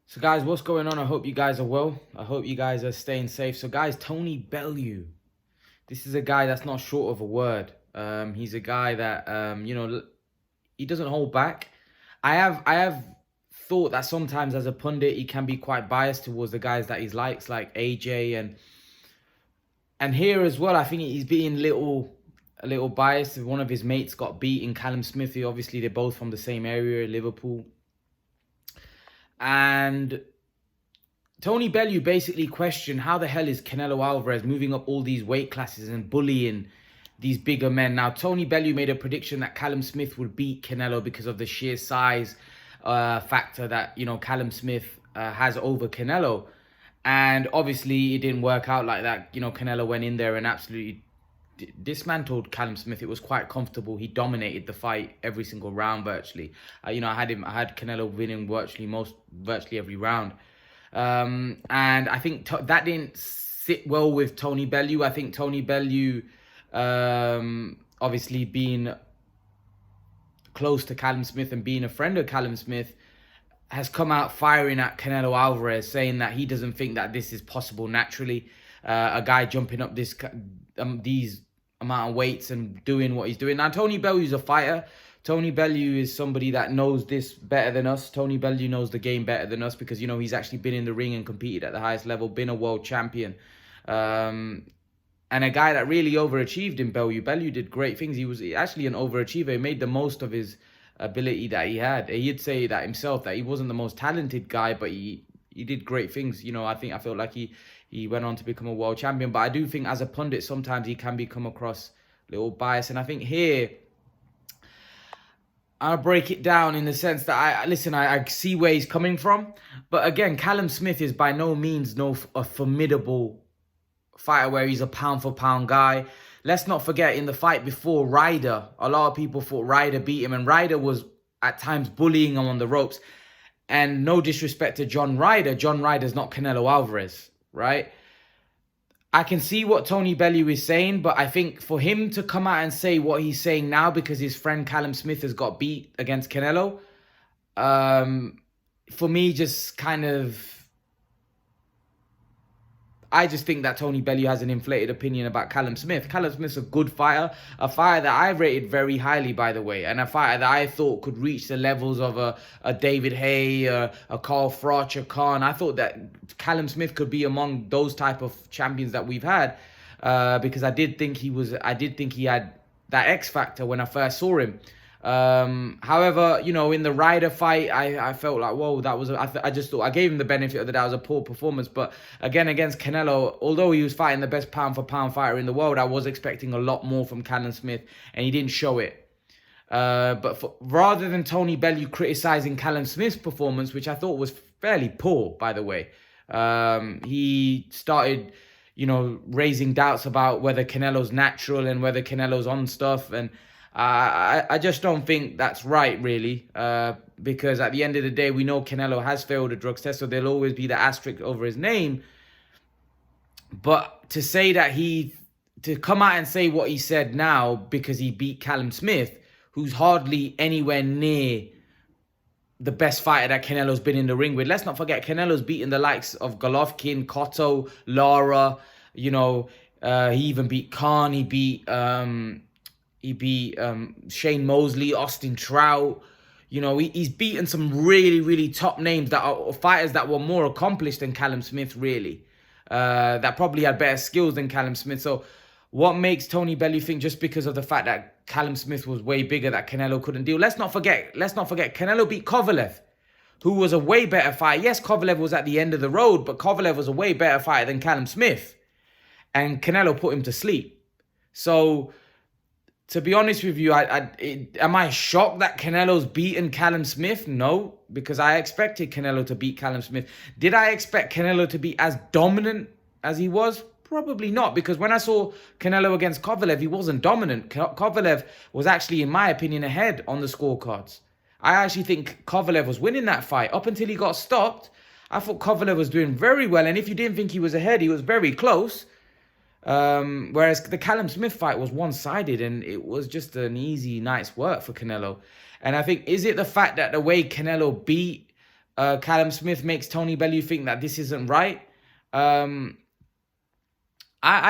So guys, what's going on? I hope you guys are well. I hope you guys are staying safe. So guys, Tony Bellew. This is a guy that's not short of a word. He's a guy that he doesn't hold back. I have thought that sometimes as a pundit he can be quite biased towards the guys that he likes, like AJ and here as well. I think he's being a little biased. One of his mates got beaten, Callum Smith. Obviously, they're both from the same area, Liverpool. And Tony Bellew basically questioned how the hell is Canelo Alvarez moving up all these weight classes and bullying these bigger men. Now, Tony Bellew made a prediction that Callum Smith would beat Canelo because of the sheer size factor that, Callum Smith has over Canelo. And obviously, it didn't work out like that. Canelo went in there and absolutely dismantled Callum Smith. It was quite comfortable. He dominated the fight every single round virtually. I had Canelo winning virtually every round. And I think that didn't sit well with Tony Bellew. I think Tony Bellew, obviously being close to Callum Smith and being a friend of Callum Smith, has come out firing at Canelo Alvarez, saying that he doesn't think that this is possible naturally. A guy jumping up these amount of weights and doing what he's doing. Now, Tony Bellew's a fighter. Tony Bellew is somebody that knows this better than us. Tony Bellew knows the game better than us because, he's actually been in the ring and competed at the highest level, been a world champion. And a guy that really overachieved in Bellew. Bellew did great things. He was actually an overachiever. He made the most of his ability that he had. He'd say that himself, that he wasn't the most talented guy, but he did great things. I felt like he went on to become a world champion. But I do think as a pundit, sometimes he can come across a little biased. And I think here, I'll break it down in the sense that I see where he's coming from. But again, Callum Smith is by no means a formidable fighter where he's a pound for pound guy. Let's not forget, in the fight before Ryder, a lot of people thought Ryder beat him, and Ryder was at times bullying him on the ropes. And no disrespect to John Ryder's not Canelo Alvarez, right? I can see what Tony Bellew is saying, but I think for him to come out and say what he's saying now because his friend Callum Smith has got beat against Canelo, for me, just kind of, I just think that Tony Bellew has an inflated opinion about Callum Smith. Callum Smith's a good fighter, a fighter that I rated very highly, by the way, and a fighter that I thought could reach the levels of a David Haye, a Carl Froch, a Khan. I thought that Callum Smith could be among those type of champions that we've had, because I did think he had that X factor when I first saw him. However, in the Ryder fight, I felt like, whoa, that was, I just thought, I gave him the benefit of that was a poor performance. But again, against Canelo, although he was fighting the best pound for pound fighter in the world, I was expecting a lot more from Callum Smith, and he didn't show it. But rather than Tony Bellew criticizing Callum Smith's performance, which I thought was fairly poor, by the way, he started, raising doubts about whether Canelo's natural and whether Canelo's on stuff. And I just don't think that's right, really, because at the end of the day, we know Canelo has failed a drugs test, so there'll always be the asterisk over his name. But to say that to come out and say what he said now because he beat Callum Smith, who's hardly anywhere near the best fighter that Canelo's been in the ring with. Let's not forget, Canelo's beaten the likes of Golovkin, Cotto, Lara, he even beat Khan, he beat Shane Mosley, Austin Trout. He's beaten some really, really top names that are fighters that were more accomplished than Callum Smith, really. That probably had better skills than Callum Smith. So what makes Tony Bellew think just because of the fact that Callum Smith was way bigger that Canelo couldn't deal? Let's not forget, Canelo beat Kovalev, who was a way better fighter. Yes, Kovalev was at the end of the road, but Kovalev was a way better fighter than Callum Smith. And Canelo put him to sleep. So, to be honest with you, am I shocked that Canelo's beaten Callum Smith? No, because I expected Canelo to beat Callum Smith. Did I expect Canelo to be as dominant as he was? Probably not, because when I saw Canelo against Kovalev, he wasn't dominant. Kovalev was actually, in my opinion, ahead on the scorecards. I actually think Kovalev was winning that fight. Up until he got stopped, I thought Kovalev was doing very well. And if you didn't think he was ahead, he was very close. Whereas the Callum Smith fight was one-sided and it was just an easy night's work for Canelo. And I think, is it the fact that the way Canelo beat Callum Smith makes Tony Bellew think that this isn't right. I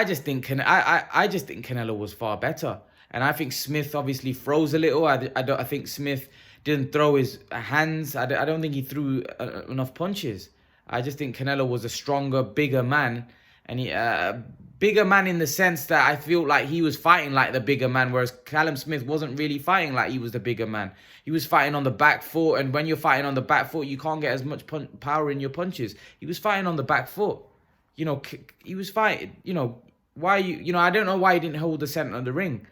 just think I just think Canelo was far better, and I think Smith obviously froze a little. I think Smith didn't throw his hands. I don't think he threw enough punches. I just think Canelo was a stronger, bigger man, and he bigger man in the sense that I feel like he was fighting like the bigger man, whereas Callum Smith wasn't really fighting like he was the bigger man. He was fighting on the back foot, and when you're fighting on the back foot, you can't get as much power in your punches. He was fighting on the back foot. You know, he was fighting, why I don't know why he didn't hold the center of the ring.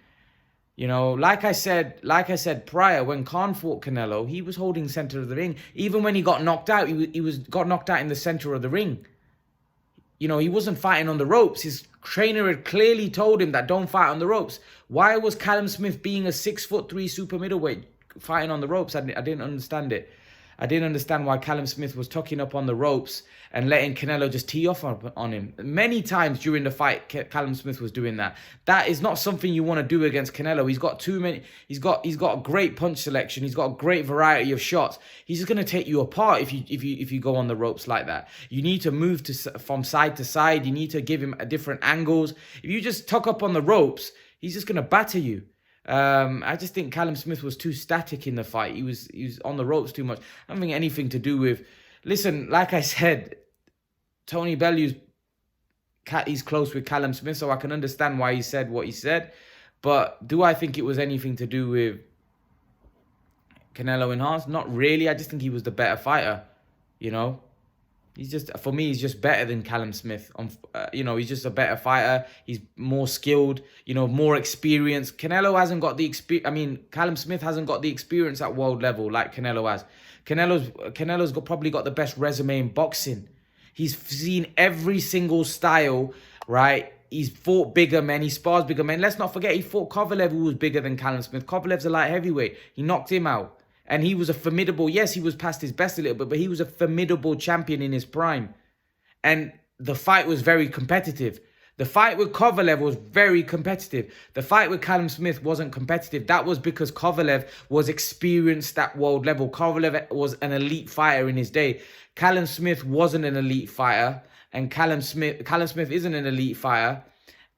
Like I said prior, when Khan fought Canelo, he was holding center of the ring. Even when he got knocked out, he got knocked out in the center of the ring. He wasn't fighting on the ropes. His trainer had clearly told him that don't fight on the ropes. Why was Callum Smith, being a 6'3" super middleweight, fighting on the ropes? I didn't understand it. I didn't understand why Callum Smith was tucking up on the ropes and letting Canelo just tee off on him. Many times during the fight, Callum Smith was doing that. That is not something you want to do against Canelo. He's got too many. He's got a great punch selection. He's got a great variety of shots. He's just going to take you apart if you go on the ropes like that. You need to move from side to side. You need to give him different angles. If you just tuck up on the ropes, he's just going to batter you. I just think Callum Smith was too static in the fight. He was on the ropes too much. I don't think anything to do with... Listen, like I said, Tony Bellew's he's close with Callum Smith, so I can understand why he said what he said. But do I think it was anything to do with Canelo enhanced? Not really. I just think he was the better fighter. For me, he's just better than Callum Smith. He's just a better fighter. He's more skilled, more experienced. Canelo hasn't got the experience. Callum Smith hasn't got the experience at world level like Canelo has. Canelo's probably got the best resume in boxing. He's seen every single style, right? He's fought bigger men. He spars bigger men. Let's not forget, he fought Kovalev, who was bigger than Callum Smith. Kovalev's a light heavyweight. He knocked him out. And he was a formidable, yes, he was past his best a little bit, but he was a formidable champion in his prime. And the fight was very competitive. The fight with Kovalev was very competitive. The fight with Callum Smith wasn't competitive. That was because Kovalev was experienced at world level. Kovalev was an elite fighter in his day. Callum Smith wasn't an elite fighter. And Callum Smith isn't an elite fighter.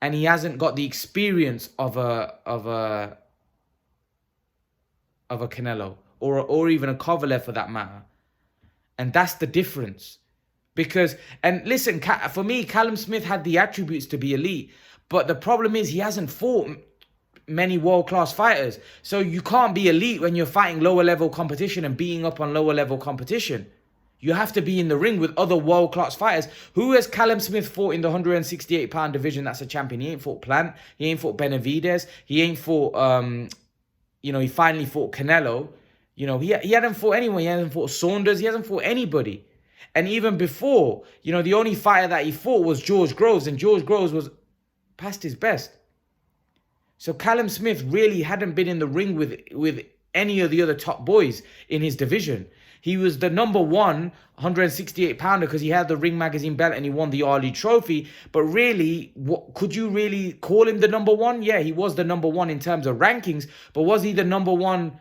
And he hasn't got the experience of a Canelo. Or even a Kovalev for that matter. And that's the difference. And listen, for me, Callum Smith had the attributes to be elite. But the problem is he hasn't fought many world-class fighters. So you can't be elite when you're fighting lower-level competition and beating up on lower-level competition. You have to be in the ring with other world-class fighters. Who has Callum Smith fought in the 168-pound division that's a champion? He ain't fought Plant. He ain't fought Benavidez. He ain't fought, he finally fought Canelo. He hadn't fought anyone. He hasn't fought Saunders. He hasn't fought anybody. And even before, the only fighter that he fought was George Groves. And George Groves was past his best. So Callum Smith really hadn't been in the ring with any of the other top boys in his division. He was the number one 168-pounder because he had the Ring Magazine belt and he won the Ali Trophy. But really, could you really call him the number one? Yeah, he was the number one in terms of rankings. But was he the number one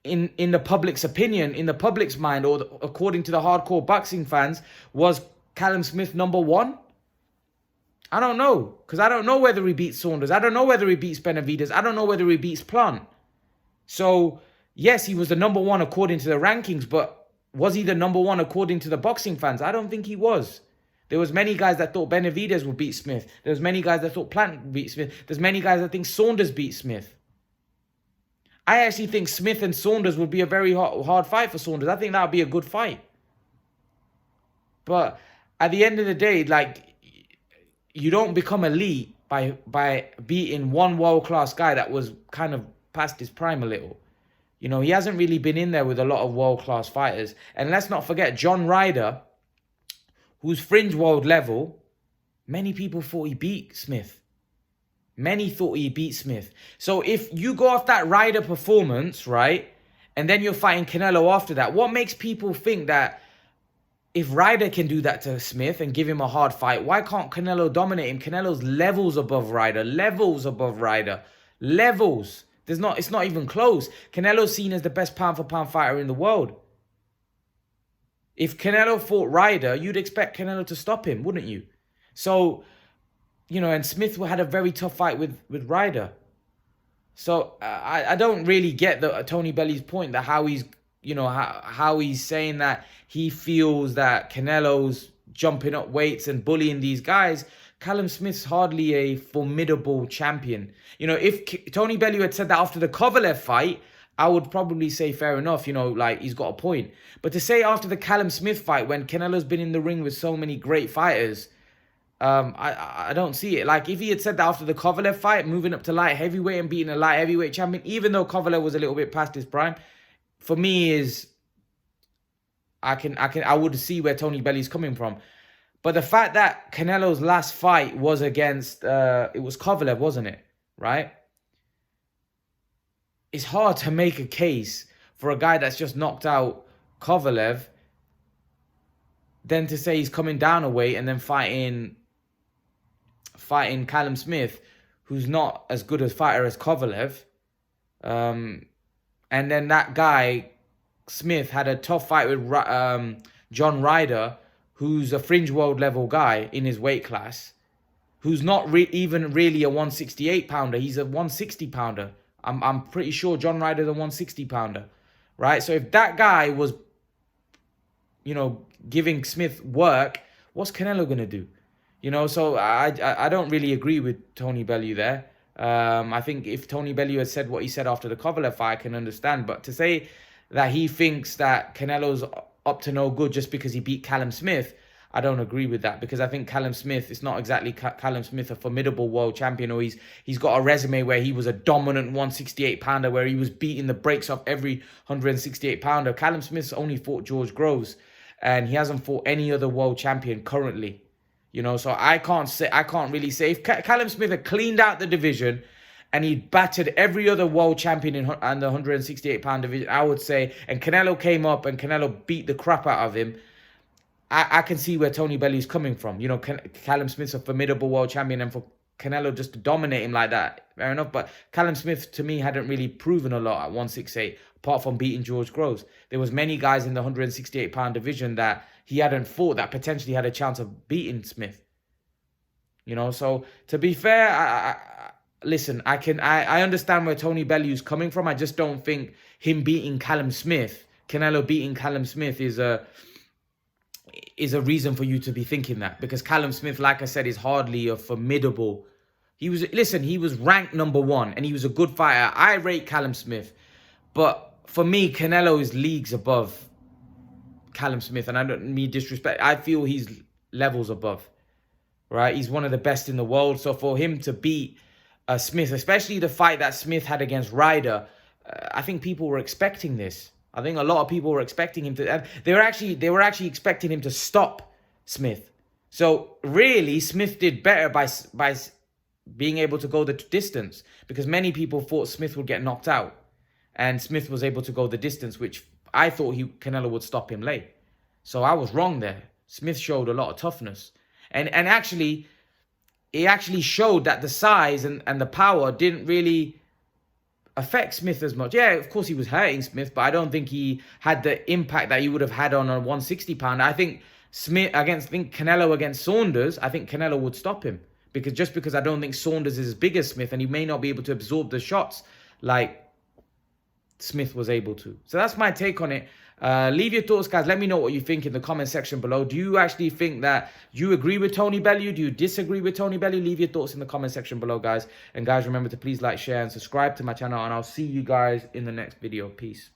in the public's opinion, in the public's mind, or according to the hardcore boxing fans? Was Callum Smith number one? I don't know, because I don't know whether he beats Saunders. I don't know whether he beats Benavidez. I don't know whether he beats Plant. So, yes, he was the number one according to the rankings, but was he the number one according to the boxing fans? I don't think he was. There was many guys that thought Benavidez would beat Smith. There was many guys that thought Plant would beat Smith. There's many guys that think Saunders beat Smith. I actually think Smith and Saunders would be a very hard fight for Saunders. I think that would be a good fight. But at the end of the day, you don't become elite by beating one world-class guy that was kind of past his prime a little. He hasn't really been in there with a lot of world-class fighters. And let's not forget, John Ryder, who's fringe world level, many people thought he beat Smith. Many thought he beat Smith. So if you go off that Ryder performance, right, and then you're fighting Canelo after that, what makes people think that if Ryder can do that to Smith and give him a hard fight, why can't Canelo dominate him? Canelo's levels above Ryder. Levels above Ryder. Levels. It's not even close. Canelo's seen as the best pound-for-pound fighter in the world. If Canelo fought Ryder, you'd expect Canelo to stop him, wouldn't you? So, you know, and Smith had a very tough fight with Ryder. So I don't really get the Tony Bellew's point that how he's, you know, how he's saying that he feels that Canelo's jumping up weights and bullying these guys. Callum Smith's hardly a formidable champion. You know, if Tony Bellew had said that after the Kovalev fight, I would probably say fair enough, you know, like he's got a point. But to say after the Callum Smith fight, when Canelo's been in the ring with so many great fighters, I don't see it. Like if he had said that after the Kovalev fight, moving up to light heavyweight and beating a light heavyweight champion, even though Kovalev was a little bit past his prime, for me is I would see where Tony Bellew's coming from. But the fact that Canelo's last fight was against it was Kovalev, wasn't it? Right? It's hard to make a case for a guy that's just knocked out Kovalev then to say he's coming down a weight and then fighting Callum Smith, who's not as good a fighter as Kovalev. And then that guy, Smith, had a tough fight with John Ryder, who's a fringe world level guy in his weight class, who's not even really a 168 pounder. He's a 160 pounder. I'm pretty sure John Ryder's a 160 pounder, right? So if that guy was, you know, giving Smith work, what's Canelo going to do? You know, so I don't really agree with Tony Bellew there. I think if Tony Bellew had said what he said after the Kovalev fight, I can understand. But to say that he thinks that Canelo's up to no good just because he beat Callum Smith, I don't agree with that, because I think Callum Smith, it's not exactly Callum Smith, a formidable world champion, or he's got a resume where he was a dominant 168 pounder, where he was beating the brakes off every 168 pounder. Callum Smith's only fought George Groves, and he hasn't fought any other world champion currently. You know, so I can't really say if Callum Smith had cleaned out the division and he battered every other world champion in the 168 pound division, I would say, and Canelo came up and Canelo beat the crap out of him, I can see where Tony Bellew's coming from. You know, Callum Smith's a formidable world champion, and for Canelo just to dominate him like that, fair enough. But Callum Smith, to me, hadn't really proven a lot at 168, apart from beating George Groves. There was many guys in the 168 pound division that he hadn't fought that potentially had a chance of beating Smith. You know, so to be fair, listen, I understand where Tony Bellew's coming from. I just don't think him beating Callum Smith, Canelo beating Callum Smith is a reason for you to be thinking that, because Callum Smith, like I said, is hardly a formidable. He was ranked #1 and he was a good fighter. I rate Callum Smith, but for me, Canelo is leagues above Callum Smith, and I don't mean disrespect. I feel he's levels above, right? He's one of the best in the world. So for him to beat Smith, especially the fight that Smith had against Ryder, I think people were expecting this. I think a lot of people were expecting him to. They were actually expecting him to stop Smith. So really, Smith did better by being able to go the distance, because many people thought Smith would get knocked out, and Smith was able to go the distance, which I thought Canelo would stop him late. So I was wrong there. Smith showed a lot of toughness, and actually, it actually showed that the size and the power didn't really affect Smith as much. Yeah, of course he was hurting Smith, but I don't think he had the impact that he would have had on a 160 pounder. I think Canelo against Saunders, I think Canelo would stop him, because I don't think Saunders is as big as Smith, and he may not be able to absorb the shots like Smith was able to. So that's my take on it. Leave your thoughts, guys. Let me know what you think in the comment section below. Do you actually think that you agree with Tony Bellew? Do you disagree with Tony Bellew? Leave your thoughts in the comment section below, guys. And guys, remember to please like, share, and subscribe to my channel. And I'll see you guys in the next video. Peace.